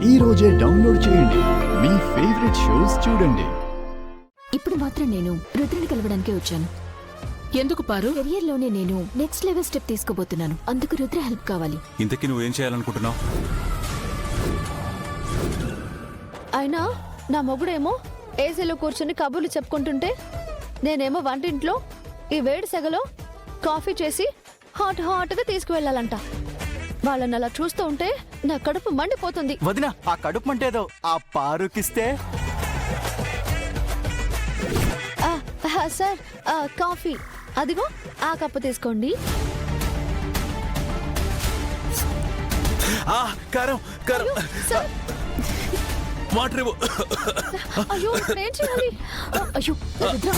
ఈ రోజే డౌన్లోడ్ చేయండి. మీ ఫేవరెట్ షోస్ చూడండి. ఇప్పుడు మాత్రం నేను రుద్రని కలవడానికే వచ్చాను. ఎందుకు పారు? కెరియర్ లోనే నేను నెక్స్ట్ లెవెల్ స్టెప్ తీసుకోబోతున్నాను. అందుకు రుద్ర హెల్ప్ కావాలి. ఇంతకీ నువ్వేం చేయాలనుకుంటున్నావు? అయినా నా మొగుడేమో ఏసీలో కూర్చుని కబుర్లు చెప్పుకుంటుంటే నేనేమో వంటింట్లో ఈ వేడి సెగలో కాఫీ చేసి హాట్గా తీసుకువెళ్ళాలంట. వాళ్ళని అలా చూస్తూ ఉంటే నా కడుపు మండిపోతుంది. వదిన, ఆ కడుపు మంటేదో ఆ పారుకిస్తే. సార్, కాఫీ అదిగో ఆ కప్పు తీసుకోండి. కారం కారం సార్, వాటర్ ఇవ్వు. అయ్యో ఏం చేయాలి? అయ్యో రుద్ర